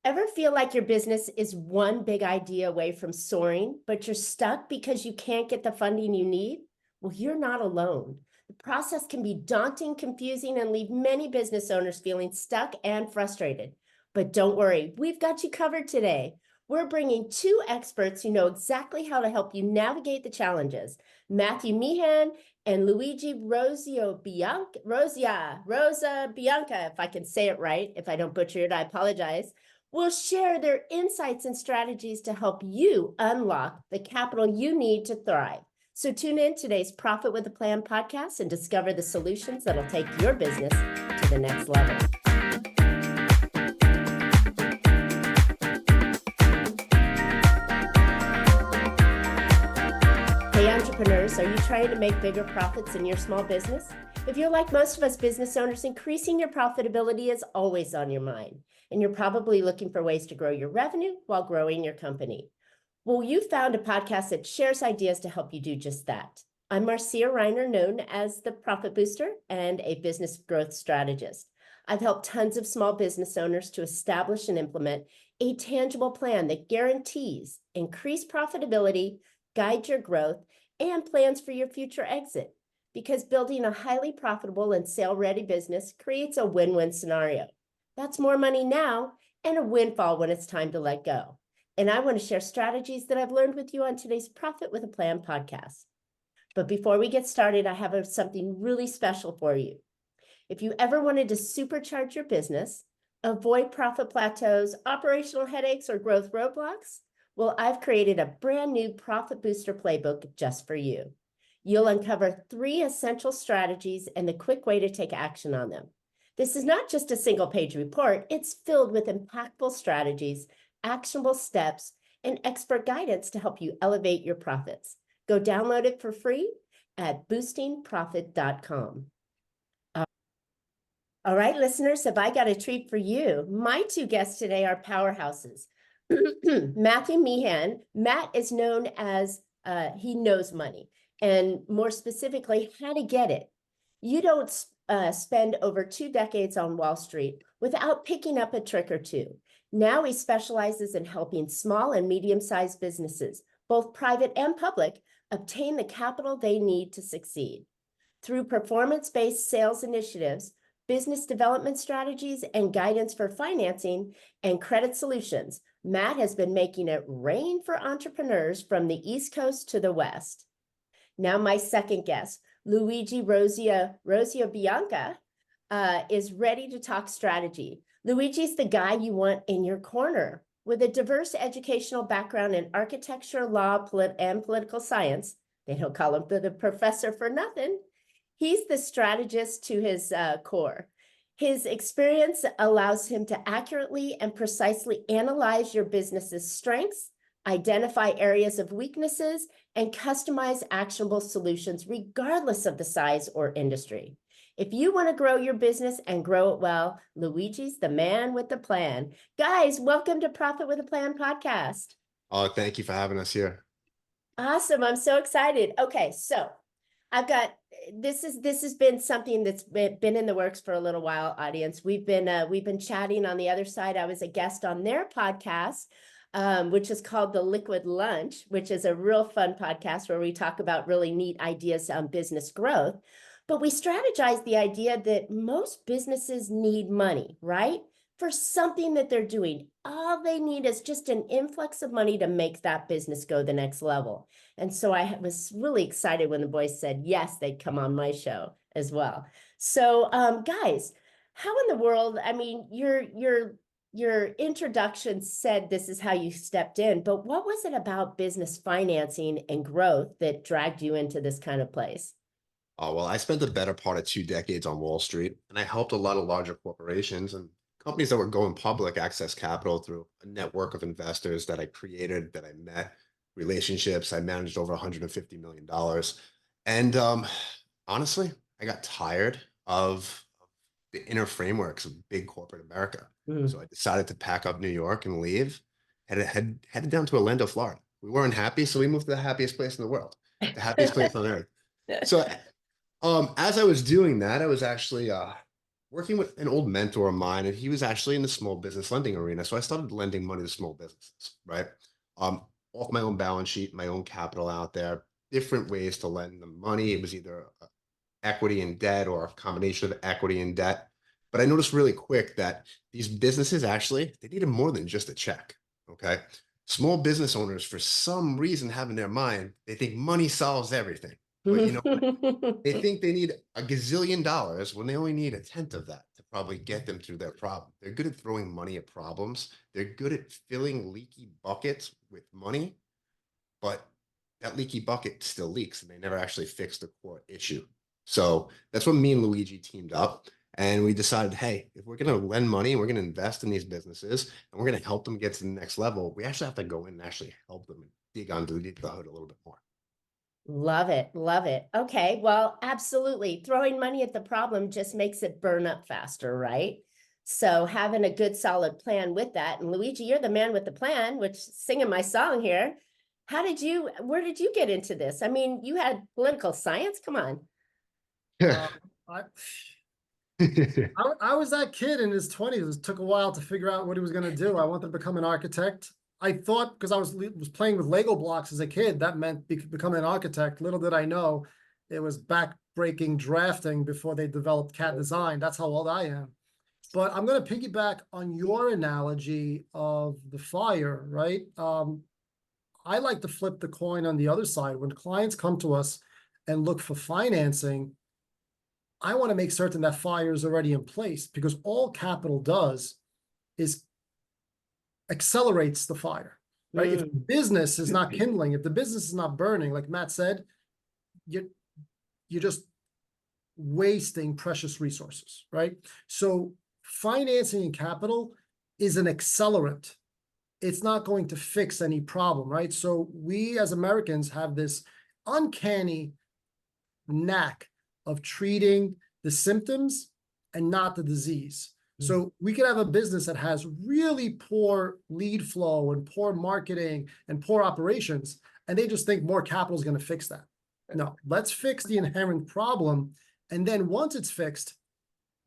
Ever feel like your business is one big idea away from soaring, but you're stuck because you can't get the funding you need? Well, you're not alone. The process can be daunting, confusing, and leave many business owners feeling stuck and frustrated. But don't worry, we've got you covered today. We're bringing two experts who know exactly how to help you navigate the challenges. Matthew Meehan and Luigi Rosabianca, if I can say it right. If I don't butcher it, I apologize. Will share their insights and strategies to help you unlock the capital you need to thrive. So tune in today's Profit with a Plan podcast and discover the solutions that'll take your business to the next level. Hey entrepreneurs, are you trying to make bigger profits in your small business? If you're like most of us business owners, increasing your profitability is always on your mind. And you're probably looking for ways to grow your revenue while growing your company. Well, you found a podcast that shares ideas to help you do just that. I'm Marcia Riner, known as the Profit Booster and a business growth strategist. I've helped tons of small business owners to establish and implement a tangible plan that guarantees increased profitability, guide your growth, and plans for your future exit. Because building a highly profitable and sale-ready business creates a win-win scenario. That's more money now and a windfall when it's time to let go. And I want to share strategies that I've learned with you on today's Profit with a Plan podcast. But before we get started, I have something really special for you. If you ever wanted to supercharge your business, avoid profit plateaus, operational headaches, or growth roadblocks, well, I've created a brand new Profit Booster playbook just for you. You'll uncover 3 essential strategies and the quick way to take action on them. This is not just a single-page report. It's filled with impactful strategies, actionable steps, and expert guidance to help you elevate your profits. Go download it for free at boostingprofit.com. All right, listeners, have I got a treat for you? My 2 guests today are powerhouses. Matthew Meehan. Matt is known as he knows money, and more specifically, how to get it. You don't spend over 2 decades on Wall Street without picking up a trick or 2. Now he specializes in helping small and medium-sized businesses, both private and public, obtain the capital they need to succeed. Through performance-based sales initiatives, business development strategies, and guidance for financing and credit solutions, Matt has been making it rain for entrepreneurs from the East Coast to the West. Now my second guest, Luigi Rosabianca, is ready to talk strategy. Luigi's the guy you want in your corner. With a diverse educational background in architecture, law, and political science, they don't call him the professor for nothing. He's the strategist to his core. His experience allows him to accurately and precisely analyze your business's strengths, identify areas of weaknesses, and customize actionable solutions regardless of the size or industry. If you want to grow your business and grow it well, Luigi's the man with the plan. Guys, welcome to Profit with a Plan podcast. Oh, thank you for having us here. Awesome. I'm so excited. Okay, so I've got this has been something that's been in the works for a little while, audience. We've been chatting on the other side. I was a guest on their podcast, which is called The Liquid Lunch, which is a real fun podcast where we talk about really neat ideas on business growth. But we strategize the idea that most businesses need money, right? For something that they're doing. All they need is just an influx of money to make that business go the next level. And so I was really excited when the boys said, yes, they'd come on my show as well. So guys, how in the world, I mean, your introduction said this is how you stepped in, but what was it about business financing and growth that dragged you into this kind of place? Oh, well, I spent the better part of 2 decades on Wall Street, and I helped a lot of larger corporations and companies that were going public access capital through a network of investors that I created, that I met, relationships. I managed over $150 million. And honestly, I got tired of the inner frameworks of big corporate America. So I decided to pack up New York and leave, headed down to Orlando, Florida. We weren't happy, so we moved to the happiest place in the world, the happiest place on earth. So as I was doing that, I was actually working with an old mentor of mine, and he was actually in the small business lending arena. So I started lending money to small businesses, right? Um, Off my own balance sheet, my own capital out there, different ways to lend them money. It was either equity and debt or a combination of equity and debt. But I noticed really quick that these businesses actually, they needed more than just a check. Okay. Small business owners, for some reason, have in their mind, they think money solves everything. But you know, they think they need a gazillion dollars when they only need a tenth of that to probably get them through their problem. They're good at throwing money at problems. They're good at filling leaky buckets with money, but that leaky bucket still leaks and they never actually fix the core issue. So that's when me and Luigi teamed up and we decided, hey, if we're going to lend money and we're going to invest in these businesses and we're going to help them get to the next level, we actually have to go in and actually help them and dig under the hood a little bit more. Love it. Love it. Okay. Well, absolutely. Throwing money at the problem just makes it burn up faster, right? So having a good solid plan with that. And Luigi, you're the man with the plan, which singing my song here. Where did you get into this? I mean, you had political science. Come on. Uh, I, I was that kid in his 20s. It took a while to figure out what he was going to do. I wanted to become an architect. I thought because I was playing with Lego blocks as a kid, that meant becoming an architect. Little did I know, it was back-breaking drafting before they developed CAD design. That's how old I am. But I'm going to piggyback on your analogy of the fire, right? I like to flip the coin on the other side. When clients come to us and look for financing, I want to make certain that fire is already in place, because all capital does is accelerates the fire, right? If the business is not kindling, if the business is not burning, like Matt said, you're just wasting precious resources, right? So financing and capital is an accelerant. It's not going to fix any problem, right? So we as Americans have this uncanny knack of treating the symptoms and not the disease. So we could have a business that has really poor lead flow and poor marketing and poor operations, and they just think more capital is going to fix that. No, let's fix the inherent problem. And then once it's fixed,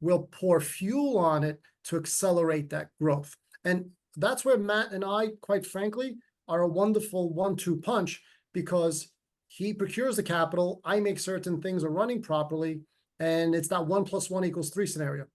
we'll pour fuel on it to accelerate that growth. And that's where Matt and I, quite frankly, are a wonderful 1-2 punch, because he procures the capital, I make certain things are running properly, and it's that 1 + 1 = 3 scenario.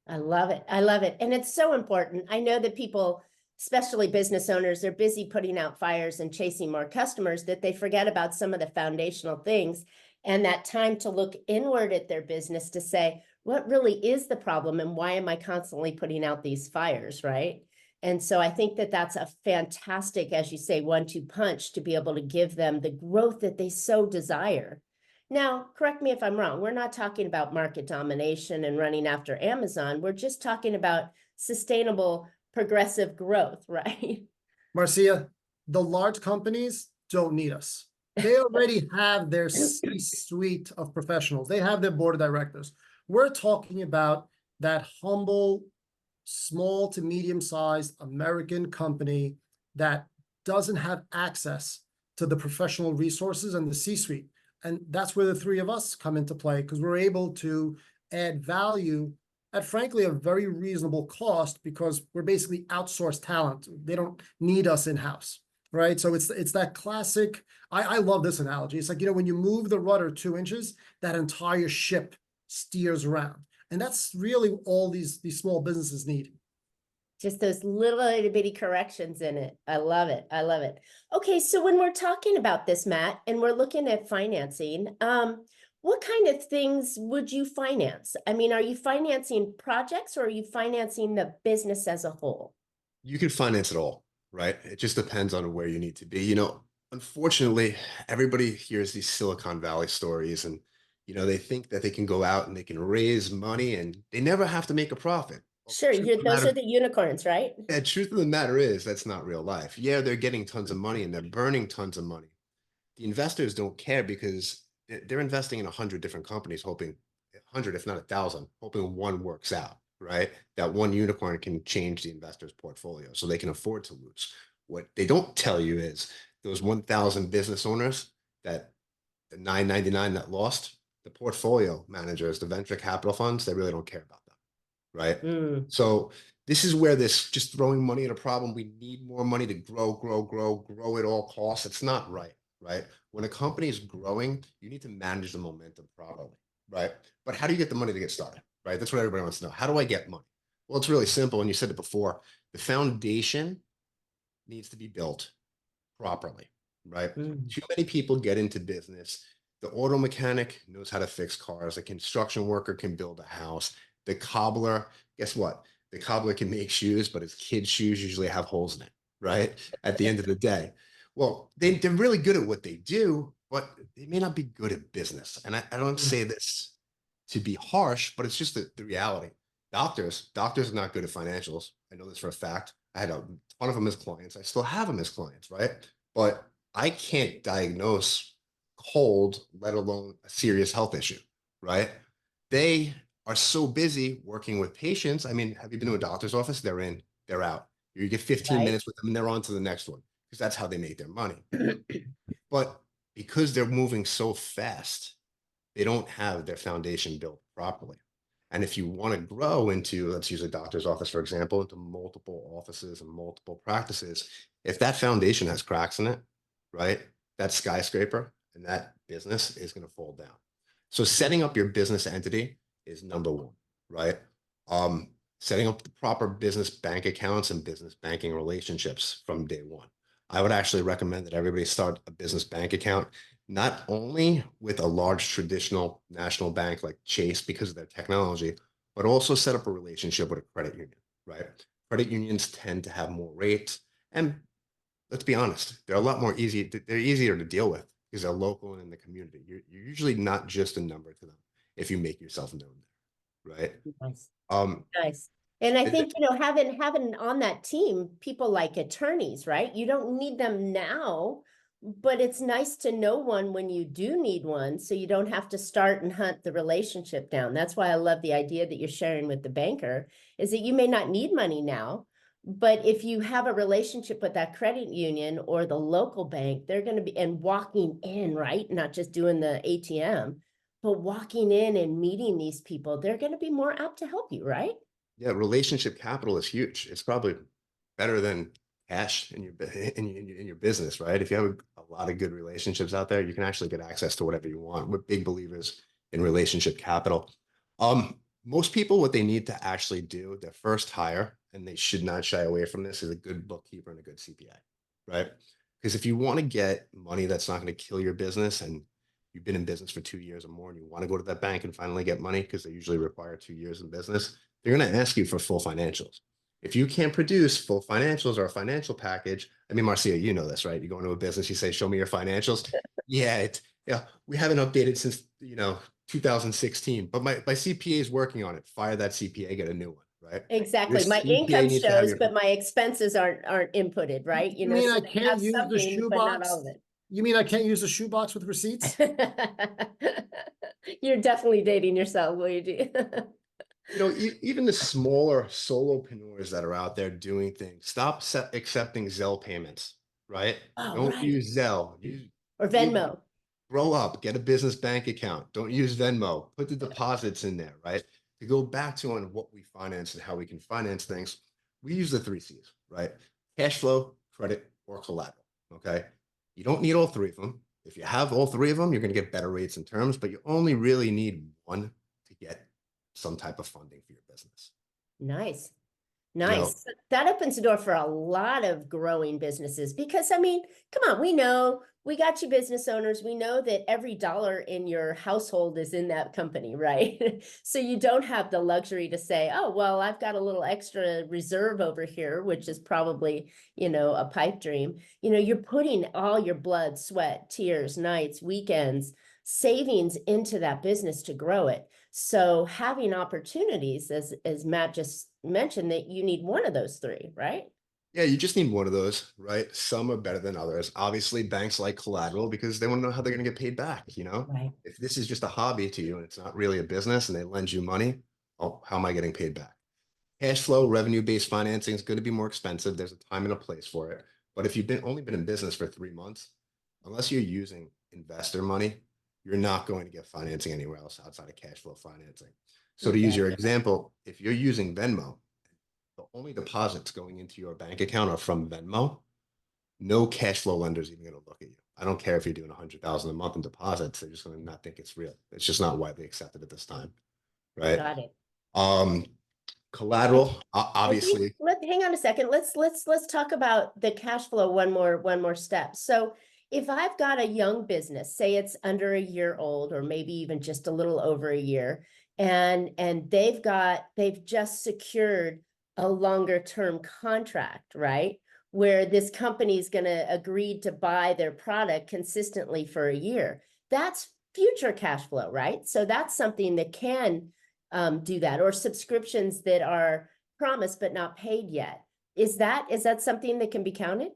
I love it. I love it. And it's so important. I know that people, especially business owners, they're busy putting out fires and chasing more customers, that they forget about some of the foundational things, and that time to look inward at their business to say, what really is the problem and why am I constantly putting out these fires, right? And so I think that that's a fantastic, as you say, 1-2 punch to be able to give them the growth that they so desire. Now, correct me if I'm wrong, we're not talking about market domination and running after Amazon. We're just talking about sustainable, progressive growth, right? Marcia, the large companies don't need us. They already have their C-suite of professionals. They have their board of directors. We're talking about that humble, small to medium-sized American company that doesn't have access to the professional resources and the C-suite. And that's where the three of us come into play, because we're able to add value at, frankly, a very reasonable cost, because we're basically outsourced talent. They don't need us in-house, right? So it's that classic, I love this analogy. It's like, you know, when you move the rudder 2 inches, that entire ship steers around. And that's really all these small businesses need. Just those little itty bitty corrections in it. I love it. I love it. Okay, so when we're talking about this, Matt, and we're looking at financing, what kind of things would you finance? I mean, are you financing projects or are you financing the business as a whole? You can finance it all, right? It just depends on where you need to be. You know, unfortunately, everybody hears these Silicon Valley stories and, you know, they think that they can go out and they can raise money and they never have to make a profit. Well, Sure, truth of the those matter, are the unicorns, right? yeah, truth of the matter is that's not real life. Yeah, they're getting tons of money and they're burning tons of money. The investors don't care because they're investing in 100 different companies, hoping 100, if not 1,000, hoping one works out, right? That one unicorn can change the investor's portfolio so they can afford to lose. What they don't tell you is those 1,000 business owners, that the 999 that lost, the portfolio managers, the venture capital funds, they really don't care about that. right? Mm, So this is where this just throwing money at a problem, we need more money to grow at all costs. It's not right, right? When a company is growing, you need to manage the momentum properly, right? But how do you get the money to get started, right? That's what everybody wants to know. How do I get money? Well, it's really simple. And you said it before, the foundation needs to be built properly, right? mm, Too many people get into business. The auto mechanic knows how to fix cars. A construction worker can build a house. The cobbler, guess what? The cobbler can make shoes, but his kids' shoes usually have holes in it, right? At the end of the day. Well, they're really good at what they do, but they may not be good at business. And I don't mm. say this to be harsh, but it's just the reality. Doctors are not good at financials. I know this for a fact. I had a ton of them as clients. I still have them as clients, right? But I can't diagnose cold, let alone a serious health issue, right? They are so busy working with patients. I mean, have you been to a doctor's office? They're in, they're out. You get 15 Right. minutes with them and they're on to the next one because that's how they make their money. But because they're moving so fast, they don't have their foundation built properly. And if you want to grow into, let's use a doctor's office, for example, into multiple offices and multiple practices, if that foundation has cracks in it, right, that skyscraper and that business is going to fall down. So setting up your business entity is number one, right? Setting up the proper business bank accounts and business banking relationships from day one. I would actually recommend that everybody start a business bank account not only with a large traditional national bank like Chase because of their technology, but also set up a relationship with a credit union, right? Credit unions tend to have more rates. And let's be honest, they're a lot more easy. They're easier to deal with because they're local and in the community. You're usually not just a number to them if you make yourself known there, right? Nice. Um, Nice. And I it- think, having on that team, people like attorneys, right? You don't need them now, but it's nice to know one when you do need one, so you don't have to start and hunt the relationship down. That's why I love the idea that you're sharing with the banker, is that you may not need money now, but if you have a relationship with that credit union or the local bank, they're going to be, and walking in, right? Not just doing the ATM, but walking in and meeting these people, they're going to be more apt to help you, right? yeah, relationship capital is huge. It's probably better than cash in in your business, right? If you have a lot of good relationships out there, you can actually get access to whatever you want. We're big believers in relationship capital. Most people, what they need to actually do, their first hire, and they should not shy away from this, is a good bookkeeper and a good CPA, right? Because if you want to get money that's not going to kill your business and you've been in business for 2 years or more and you want to go to that bank and finally get money because they usually require 2 years in business, they're going to ask you for full financials. If you can't produce full financials or a financial package, I mean, Marcia, you know this, right? You go into a business, you say, "Show me your financials." Yeah, we haven't updated since 2016, but my CPA is working on it. Fire that CPA, get a new one, right? Your Exactly. My CPA income needs to have shows, your but my expenses aren't inputted, right? You mean So I they can't have use the something, but not all shoebox? of it. You mean I can't use the shoebox with receipts? You're definitely dating yourself, Luigi. Even the smaller solopreneurs that are out there doing things, stop accepting Zelle payments, right? Oh, Don't right. use Zelle. Or You Venmo. grow up, get a business bank account. Don't use Venmo. Put the deposits in there, right? To go back to on what we finance and how we can finance things, we use the three C's, right? Cash flow, credit, or collateral. Okay. You don't need all three of them. If you have all three of them, you're going to get better rates and terms, but you only really need one to get some type of funding for your business. Nice. You know, Nice. That opens the door for a lot of growing businesses because, I mean, come on, we got you business owners. We know that every dollar in your household is in that company, right? So you don't have the luxury to say, oh, well, I've got a little extra reserve over here, which is probably, a pipe dream. You're putting all your blood, sweat, tears, nights, weekends, savings into that business to grow it. So having opportunities, as Matt just mentioned, that you need one of those three, right? yeah, you just need one of those, right? Some are better than others. Obviously, banks like collateral because they want to know how they're going to get paid back. Right. If this is just a hobby to you and it's not really a business and they lend you money, oh, how am I getting paid back? Cash flow, revenue-based financing is going to be more expensive. There's a time and a place for it. But if you've only been in business for 3 months, unless you're using investor money, you're not going to get financing anywhere else outside of cash flow financing. So to use your Exactly. example, if you're using Venmo, the only deposits going into your bank account are from Venmo. No cash flow lender is even going to look at you. I don't care if you're doing 100,000 a month in deposits. They're just going to not think it's real. It's just not widely accepted at this time, right? Got it. Um, Collateral, I think obviously. hang on a second. Let's talk about the cash flow one more step. So if I've got a young business, say it's under a year old or maybe even just a little over a year, and they've just secured a longer term contract, right? Where this company is going to agree to buy their product consistently for a year. That's future cash flow, right? So that's something that can do that, or subscriptions that are promised but not paid yet. Is that something that can be counted?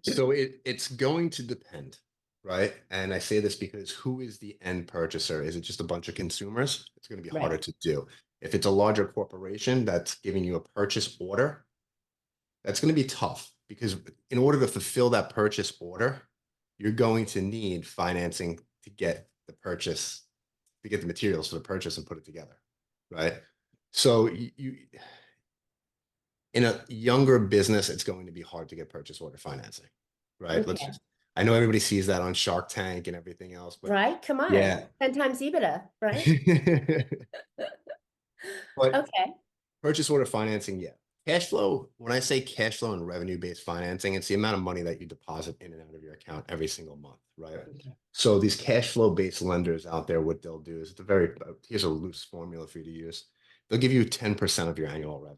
So it's going to depend, right? And I say this because who is the end purchaser? Is it just a bunch of consumers? It's going to be harder Right. to do. If it's a larger corporation that's giving you a purchase order, that's going to be tough because in order to fulfill that purchase order, you're going to need financing to get the purchase, to get the materials for the purchase and put it together, right? So you in a younger business, it's going to be hard to get purchase order financing, right? Let's Okay. just, I know everybody sees that on Shark Tank and everything else, but Right. Come on. yeah. 10 times EBITDA, right? But Okay. purchase order financing, yeah. Cash flow, when I say cash flow and revenue-based financing, it's the amount of money that you deposit in and out of your account every single month, right? Okay. So these cash flow-based lenders out there, what they'll do is it's a very, here's a loose formula for you to use. They'll give you 10% of your annual revenue,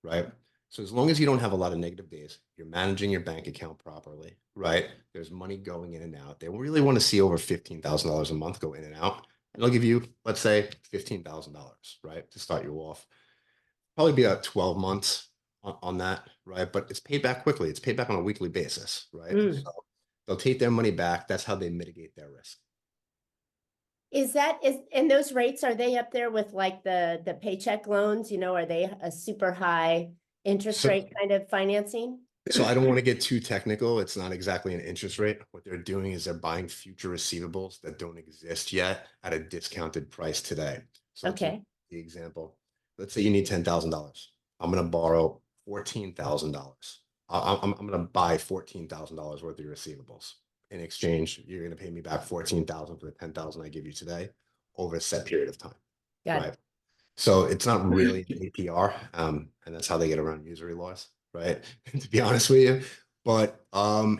right? So as long as you don't have a lot of negative days, you're managing your bank account properly, right? There's money going in and out. They really want to see over $15,000 a month go in and out. And they'll give you, let's say, $15,000, right? To start you off. Probably be about 12 months on that, right? But it's paid back quickly. It's paid back on a weekly basis, right? Mm. So they'll take their money back. That's how they mitigate their risk. And those rates, are they up there with like the paycheck loans? Are they a super high interest So, rate kind of financing? so I don't want to get too technical. It's not exactly an interest rate. What they're doing is they're buying future receivables that don't exist yet at a discounted price today. So let's use Okay. the example. Let's say you need $10,000. I'm going to borrow $14,000. I'm going to buy $14,000 worth of your receivables. In exchange, you're going to pay me back $14,000 for the $10,000 I give you today over a set period of time, Got right? So it's not really an APR, and that's how they get around usury laws, right? To be honest with you, but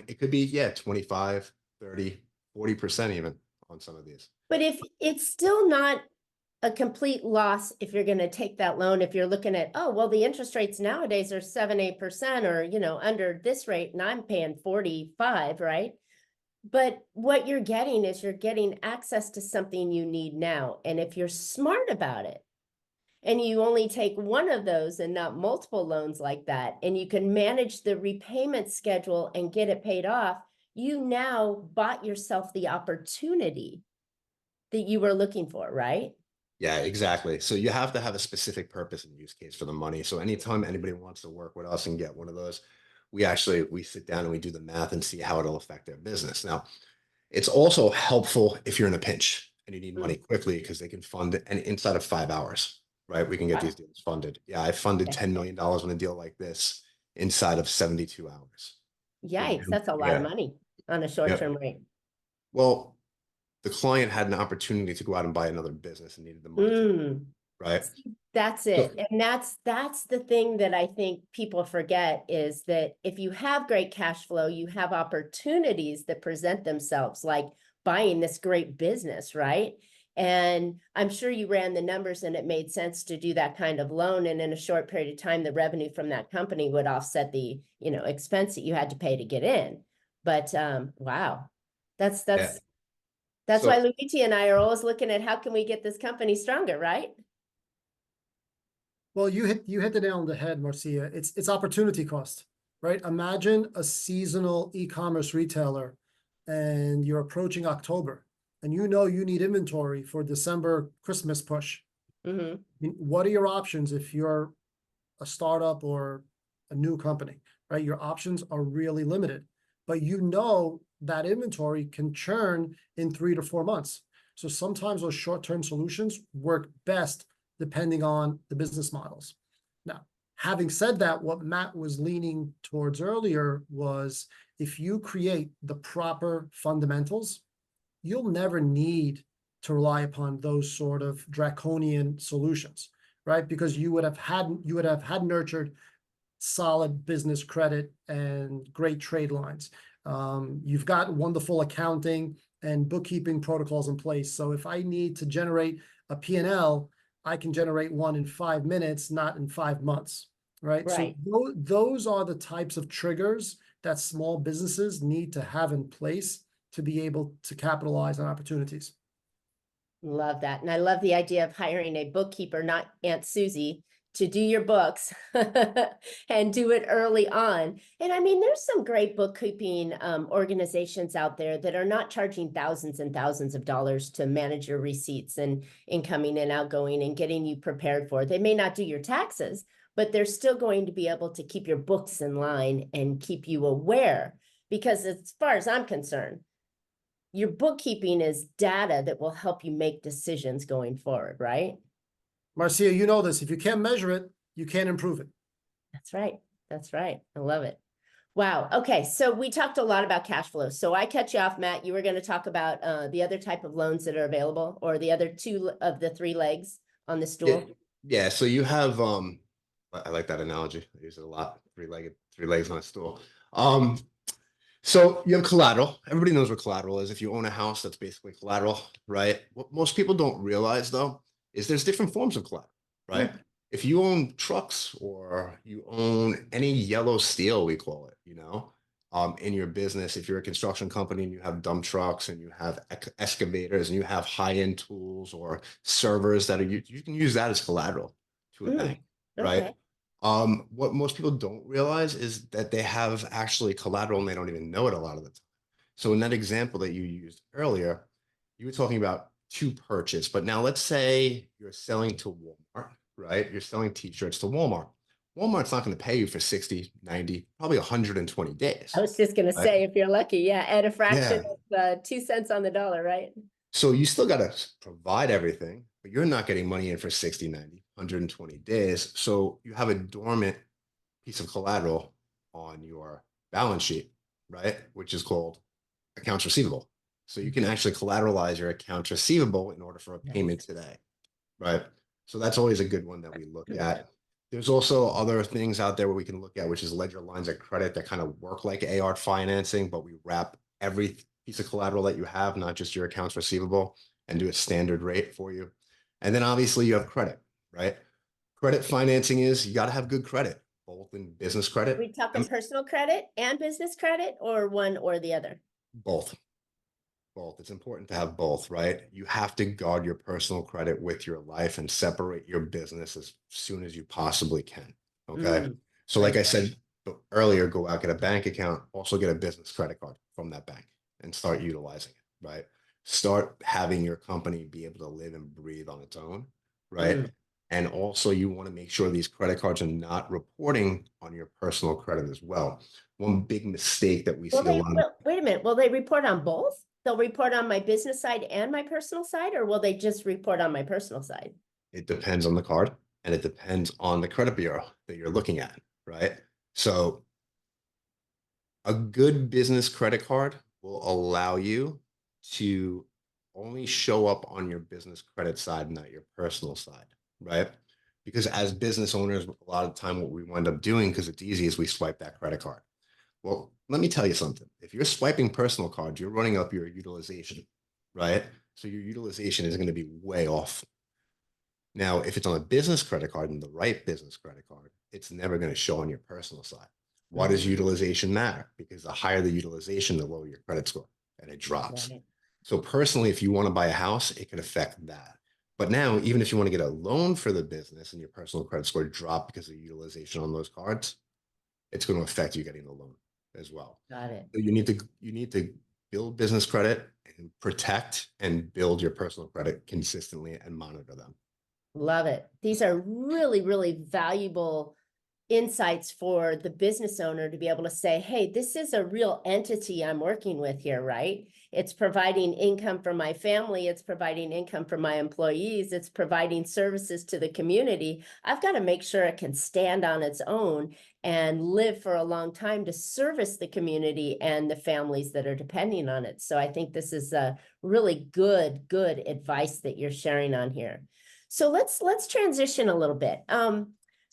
it could be, yeah, 25, 30, 40% even on some of these. But if it's still not a complete loss if you're going to take that loan, if you're looking at, oh, well, the interest rates nowadays are 7-8% or, under this rate and I'm paying 45, right? But what you're getting is you're getting access to something you need now. And if you're smart about it and you only take one of those and not multiple loans like that, and you can manage the repayment schedule and get it paid off, you now bought yourself the opportunity that you were looking for, right? Yeah, exactly. So you have to have a specific purpose and use case for the money. So anytime anybody wants to work with us and get one of those, we sit down and we do the math and see how it'll affect their business. Now, it's also helpful if you're in a pinch and you need money quickly because they can fund it and inside of 5 hours, right? We can get these deals funded. Yeah, I funded Okay. $10 million on a deal like this inside of 72 hours. Yikes, that's a lot of Yeah. money on a short-term rate. Well, the client had an opportunity to go out and buy another business and needed the money, right? That's So, it. And that's the thing that I think people forget is that if you have great cash flow, you have opportunities that present themselves, like buying this great business, right? And I'm sure you ran the numbers and it made sense to do that kind of loan. And in a short period of time, the revenue from that company would offset the, expense that you had to pay to get in. But wow, that's yeah. that's why So Luigi and I are always looking at how can we get this company stronger, right? Well, you hit the nail on the head, Marcia. It's opportunity cost, right? Imagine a seasonal e-commerce retailer and you're approaching October and you need inventory for December Christmas push. Mm-hmm. What are your options if you're a startup or a new company, right? Your options are really limited, but that inventory can churn in 3 to 4 months. So sometimes those short-term solutions work best depending on the business models. Now, having said that, what Matt was leaning towards earlier was if you create the proper fundamentals, you'll never need to rely upon those sort of draconian solutions, right? Because you would have had nurtured solid business credit and great trade lines. You've got wonderful accounting and bookkeeping protocols in place. So if I need to generate a P&L, I can generate one in 5 minutes, not in 5 months, right? Right. So those are the types of triggers that small businesses need to have in place to be able to capitalize on opportunities. Love that. And I love the idea of hiring a bookkeeper, not Aunt Susie, to do your books and do it early on. And I mean, there's some great bookkeeping organizations out there that are not charging thousands and thousands of dollars to manage your receipts and incoming and outgoing and getting you prepared for it. They may not do your taxes, but they're still going to be able to keep your books in line and keep you aware. Because as far as I'm concerned, your bookkeeping is data that will help you make decisions going forward, right? Marcia, you know this. If you can't measure it, you can't improve it. That's right. That's right. I love it. Wow. Okay. So we talked a lot about cash flow. So I cut you off, Matt. You were going to talk about the other type of loans that are available, or the other two of the three legs on the stool. Yeah. So you have, I like that analogy. I use it a lot. Three legs on a stool. So you have collateral. Everybody knows what collateral is. If you own a house, that's basically collateral, right? What most people don't realize, though, is there's different forms of collateral, right? If you own trucks or you own any yellow steel, we call it, in your business, if you're a construction company and you have dump trucks and you have excavators and you have high-end tools or servers that are, you can use that as collateral to a bank, right? Okay. What most people don't realize is that they have actually collateral and they don't even know it a lot of the time. So in that example that you used earlier, you were talking about to purchase, but now let's say you're selling to Walmart, right? You're selling t-shirts to Walmart. Walmart's not going to pay you for 60, 90, probably 120 days. I was just going to right? say, if you're lucky, yeah, at a fraction Yeah. of 2 cents on the dollar, right? So you still got to provide everything, but you're not getting money in for 60, 90, 120 days. So you have a dormant piece of collateral on your balance sheet, right? Which is called accounts receivable. So you can actually collateralize your accounts receivable in order for a payment today, right? So that's always a good one that we look at. There's also other things out there where we can look at, which is ledger lines of credit that kind of work like AR financing, but we wrap every piece of collateral that you have, not just your accounts receivable, and do a standard rate for you. And then obviously you have credit, right? Credit financing is you got to have good credit, both in business credit. Are we talking personal credit and business credit, or one or the other? Both. It's important to have both, right? You have to guard your personal credit with your life and separate your business as soon as you possibly can. Okay. So like I said earlier, go out, get a bank account, also get a business credit card from that bank and start utilizing it, right? Start having your company be able to live and breathe on its own, right? And also you want to make sure these credit cards are not reporting on your personal credit as well. One big mistake that we see a lot. Wait a minute. Will they report on both? They'll report on my business side and my personal side, or will they just report on my personal side? It depends on the card and it depends on the credit bureau that you're looking at, right? So a good business credit card will allow you to only show up on your business credit side, not your personal side, right? Because as business owners, a lot of the time what we wind up doing, because it's easy, is we swipe that credit card. Well, let me tell you something. If you're swiping personal cards, you're running up your utilization, right? So your utilization is going to be way off. Now, if it's on a business credit card and the right business credit card, it's never going to show on your personal side. Why does utilization matter? Because the higher the utilization, the lower your credit score, and it drops. Right. So personally, if you want to buy a house, it could affect that. But now, even if you want to get a loan for the business and your personal credit score drop because of utilization on those cards, it's going to affect you getting the loan as well. Got it. So you need to build business credit and protect and build your personal credit consistently and monitor them. Love it. These are really, really valuable insights for the business owner to be able to say, hey, this is a real entity I'm working with here, right? It's providing income for my family. It's providing income for my employees. It's providing services to the community. I've got to make sure it can stand on its own and live for a long time to service the community and the families that are depending on it. So I think this is a really good advice that you're sharing on here. So let's transition a little bit.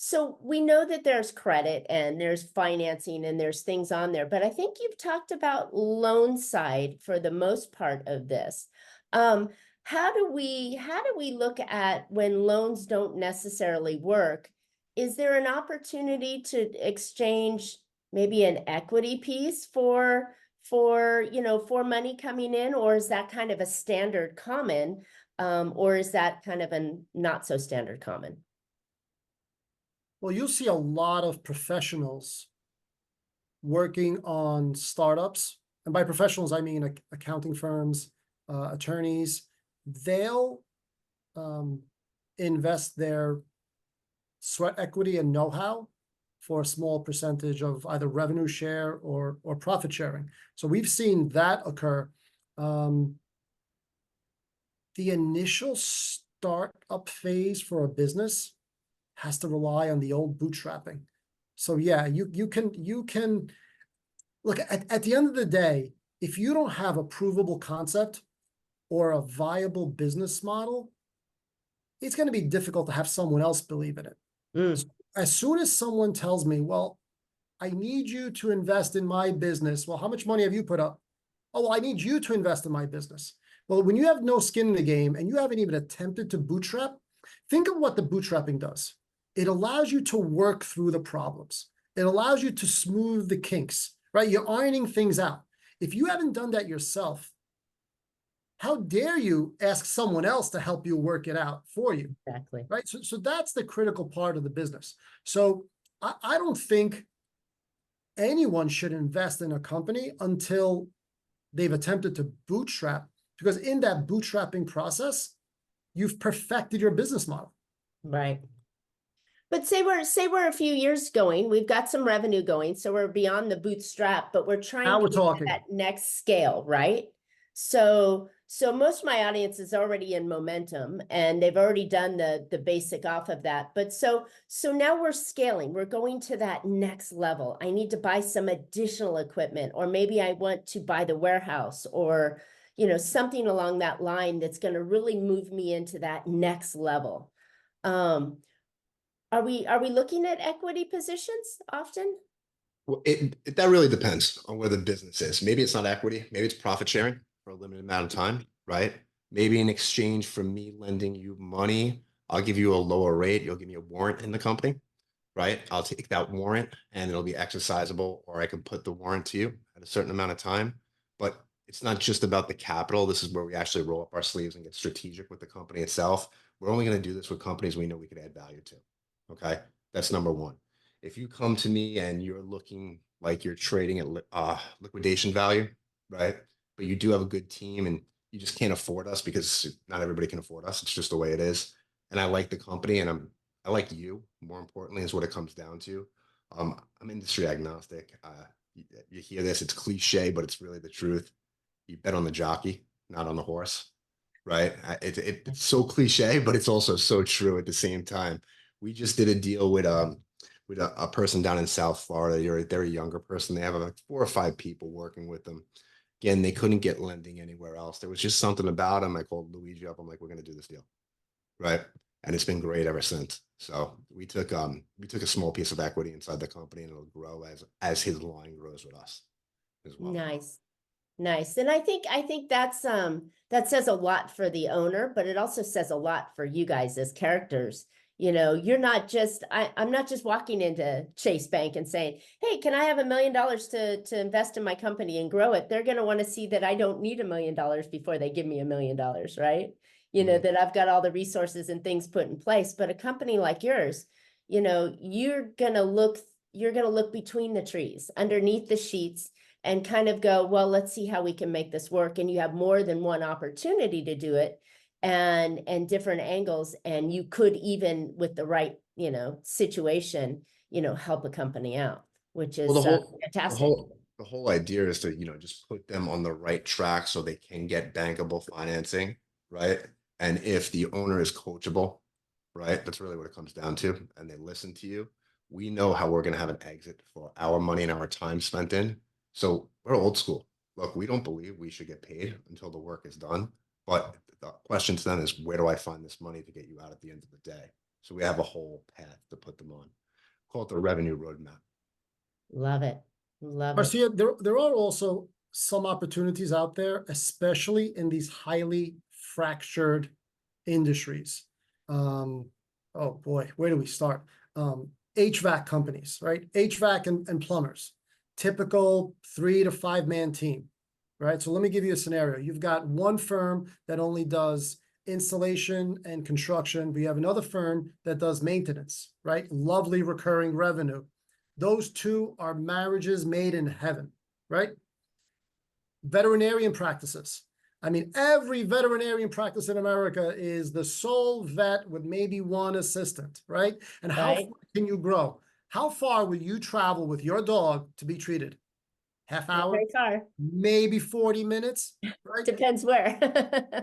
So we know that there's credit and there's financing and there's things on there, but I think you've talked about loan side for the most part of this. How do we look at when loans don't necessarily work? Is there an opportunity to exchange maybe an equity piece for money coming in, or is that kind of a standard common, or is that kind of a not so standard common? Well, you'll see a lot of professionals working on startups. And by professionals, I mean accounting firms, attorneys. They'll invest their sweat equity and know-how for a small percentage of either revenue share or profit sharing. So we've seen that occur. The initial startup phase for a business has to rely on the old bootstrapping. So yeah, you can look at the end of the day, if you don't have a provable concept or a viable business model, it's going to be difficult to have someone else believe in it. So as soon as someone tells me, well, I need you to invest in my business. Well, how much money have you put up? Oh, well, I need you to invest in my business. Well, when you have no skin in the game and you haven't even attempted to bootstrap, think of what the bootstrapping does. It allows you to work through the problems. It allows you to smooth the kinks, right? You're ironing things out. If you haven't done that yourself, how dare you ask someone else to help you work it out for you? Exactly. Right? So that's the critical part of the business. So I don't think anyone should invest in a company until they've attempted to bootstrap, because in that bootstrapping process, you've perfected your business model. Right. But say we're a few years going, we've got some revenue going, so we're beyond the bootstrap, but we're trying Now to we're get to talking. that next scale, right? So most of my audience is already in momentum and they've already done the basic off of that. But so now we're scaling, we're going to that next level. I need to buy some additional equipment, or maybe I want to buy the warehouse, or something along that line that's going to really move me into that next level. Are we looking at equity positions often? Well, that really depends on where the business is. Maybe it's not equity, maybe it's profit sharing for a limited amount of time, right? Maybe in exchange for me lending you money, I'll give you a lower rate. You'll give me a warrant in the company, right? I'll take that warrant and it'll be exercisable, or I can put the warrant to you at a certain amount of time. But it's not just about the capital. This is where we actually roll up our sleeves and get strategic with the company itself. We're only going to do this with companies we know we could add value to. Okay, that's number one. If you come to me and you're looking like you're trading at liquidation value, right? But you do have a good team and you just can't afford us, because not everybody can afford us. It's just the way it is. And I like the company, and I like you, more importantly, is what it comes down to. I'm industry agnostic. You hear this, it's cliche, but it's really the truth. You bet on the jockey, not on the horse, right? It's so cliche, but it's also so true at the same time. We just did a deal with a person down in South Florida. They're a younger person. They have like 4 or 5 people working with them. Again, they couldn't get lending anywhere else. There was just something about them. I called Luigi up. I'm like, we're going to do this deal, right? And it's been great ever since. So we took a small piece of equity inside the company, and it'll grow as his line grows with us as well. Nice. And I think that's that says a lot for the owner, but it also says a lot for you guys as characters. You're not just, I'm not just walking into Chase Bank and saying, hey, can I have $1 million to invest in my company and grow it? They're going to want to see that I don't need $1 million before they give me $1 million, right? That I've got all the resources and things put in place. But a company like yours, you're going to look between the trees, underneath the sheets, and kind of go, well, let's see how we can make this work. And you have more than one opportunity to do it, and different angles. And you could, even with the right, situation, help a company out, which Well, is the fantastic. whole idea is to, just put them on the right track so they can get bankable financing, right? And if the owner is coachable, right, that's really what it comes down to, and they listen to you, we know how we're going to have an exit for our money and our time spent in. So we're old school. Look, we don't believe we should get paid until the work is done. But the question to them is, where do I find this money to get you out at the end of the day? So we have a whole path to put them on. Call it the revenue roadmap. Love it. Love it. Marcia, there are also some opportunities out there, especially in these highly fractured industries. Oh boy, where do we start? HVAC companies, right? HVAC and plumbers, typical 3 to 5 man team, right? So let me give you a scenario. You've got one firm that only does installation and construction. We have another firm that does maintenance, right? Lovely recurring revenue. Those two are marriages made in heaven, right? Veterinarian practices. I mean, every veterinarian practice in America is the sole vet with maybe one assistant, right? And how Right. far can you grow? How far will you travel with your dog to be treated? Half Not hour, very far. maybe 40 minutes, right? Depends where.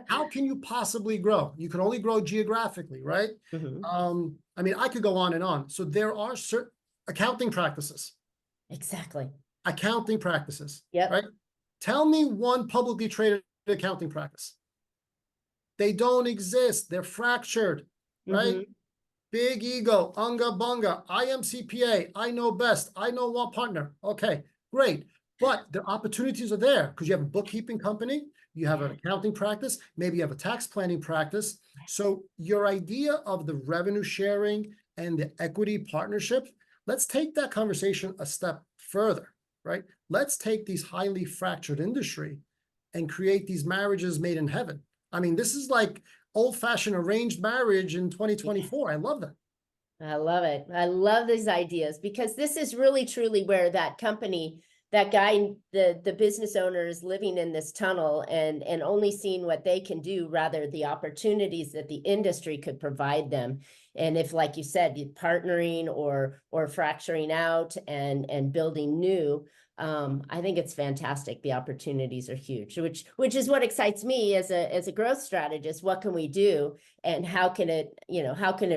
How can you possibly grow? You can only grow geographically, right? Mhm. I mean, I could go on and on. So there are certain accounting practices, Exactly. right? Yep. Tell me one publicly traded accounting practice. They don't exist. They're fractured, right? Mhm. Big ego, unga bunga. I am CPA. I know best. I know one partner. Okay, great. But the opportunities are there because you have a bookkeeping company, you have an accounting practice, maybe you have a tax planning practice. So your idea of the revenue sharing and the equity partnership, let's take that conversation a step further, right? Let's take these highly fractured industry and create these marriages made in heaven. I mean, this is like old-fashioned arranged marriage in 2024. I love that. I love it. I love these ideas because this is really truly where that company, that guy, the business owner is living in this tunnel and only seeing what they can do rather the opportunities that the industry could provide them. And if, like you said, partnering or fracturing out and building new, I think it's fantastic. The opportunities are huge, which is what excites me as a growth strategist. What can we do, and how can it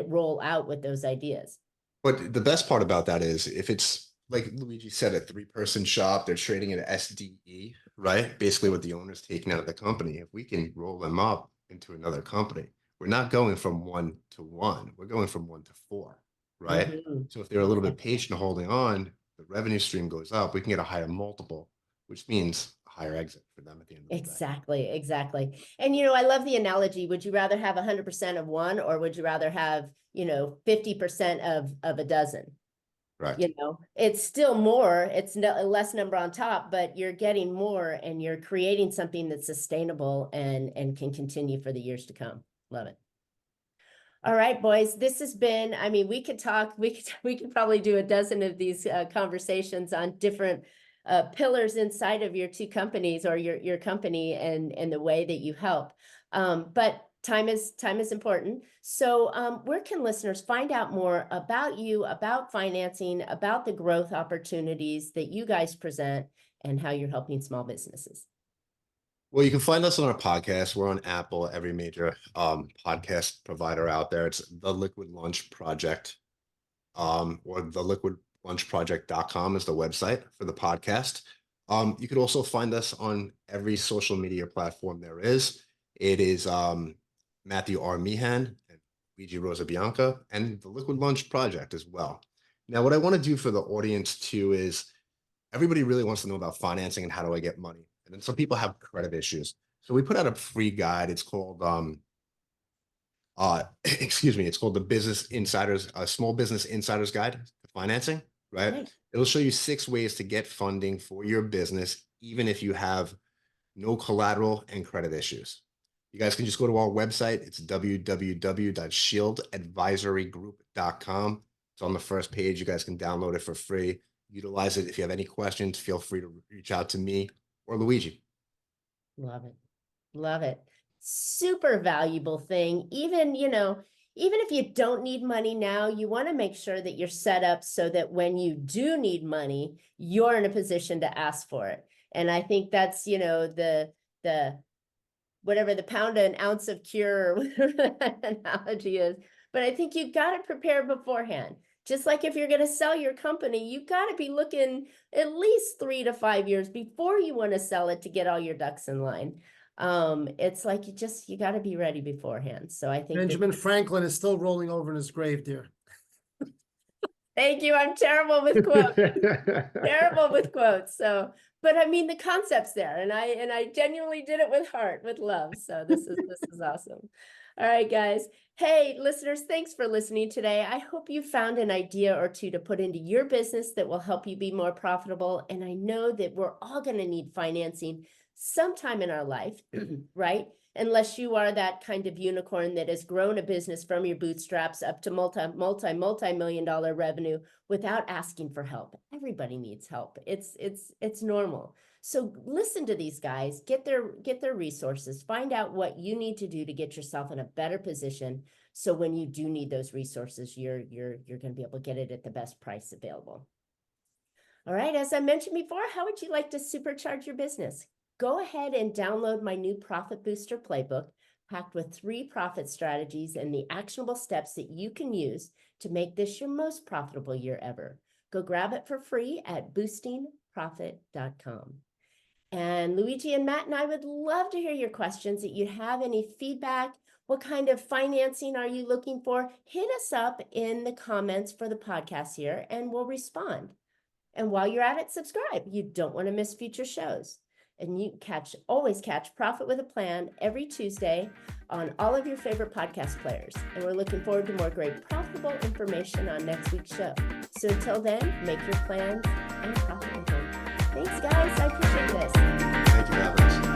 roll out with those ideas? But the best part about that is if it's like Luigi said, a 3-person shop, they're trading at SDE, right? Basically what the owner's taking out of the company. If we can roll them up into another company, we're not going from 1 to 1. We're going from 1 to 4, right? Mhm. So if they're a little bit patient holding on, the revenue stream goes up. We can get a higher multiple, which means a higher exit for them at the end of the day. Exactly, exactly. And I love the analogy. Would you rather have 100% of one, or would you rather have 50% of a dozen? Right. It's still more. It's no less number on top, but you're getting more, and you're creating something that's sustainable and can continue for the years to come. Love it. All right, boys, this has been, I mean, we could talk, we could probably do a dozen of these conversations on different pillars inside of your two companies or your company and the way that you help. But time is important. So where can listeners find out more about you, about financing, about the growth opportunities that you guys present, and how you're helping small businesses? Well, you can find us on our podcast. We're on Apple, every major podcast provider out there. It's the Liquid Lunch Project, or the liquidlunchproject.com is the website for the podcast. You could also find us on every social media platform there is. It is Matthew R. Meehan and Luigi Rosabianca and the Liquid Lunch Project as well. Now, what I want to do for the audience too is everybody really wants to know about financing and how do I get money. And then some people have credit issues. So we put out a free guide. It's called excuse me, it's called the Business Insiders, Small Business Insiders Guide to Financing, right? Right. It'll show you 6 ways to get funding for your business, even if you have no collateral and credit issues. You guys can just go to our website. It's www.shieldadvisorygroup.com. It's on the first page. You guys can download it for free. Utilize it. If you have any questions, feel free to reach out to me or Luigi. Love it. Love it. Super valuable thing. Even even if you don't need money now, you want to make sure that you're set up so that when you do need money, you're in a position to ask for it. And I think that's, you know, the whatever the pound an ounce of cure or whatever that analogy is. But I think you've got to prepare beforehand. Just like if you're going to sell your company, you've got to be looking at least 3 to 5 years before you want to sell it to get all your ducks in line. It's like you got to be ready beforehand. So I think Benjamin Franklin is still rolling over in his grave, dear. Thank you. I'm terrible with quotes. Terrible with quotes. So, but I mean, the concept's there, and I genuinely did it with heart, with love. So this is awesome. All right, guys. Hey, listeners, thanks for listening today. I hope you found an idea or two to put into your business that will help you be more profitable. And I know that we're all going to need financing sometime in our life, right? Unless you are that kind of unicorn that has grown a business from your bootstraps up to multi-million-dollar revenue without asking for help. Everybody needs help. It's normal. So listen to these guys, get their resources, find out what you need to do to get yourself in a better position. So when you do need those resources, you're going to be able to get it at the best price available. All right, as I mentioned before, how would you like to supercharge your business? Go ahead and download my new Profit Booster Playbook, packed with 3 profit strategies and the actionable steps that you can use to make this your most profitable year ever. Go grab it for free at boostingprofit.com. And Luigi and Matt and I would love to hear your questions. That you have any feedback, what kind of financing are you looking for? Hit us up in the comments for the podcast here and we'll respond. And while you're at it, subscribe. You don't want to miss future shows. And you always catch Profit with a Plan every Tuesday on all of your favorite podcast players. And we're looking forward to more great profitable information on next week's show. So until then, make your plans and profit with them. Thanks, guys. I appreciate this. Thank you for having us.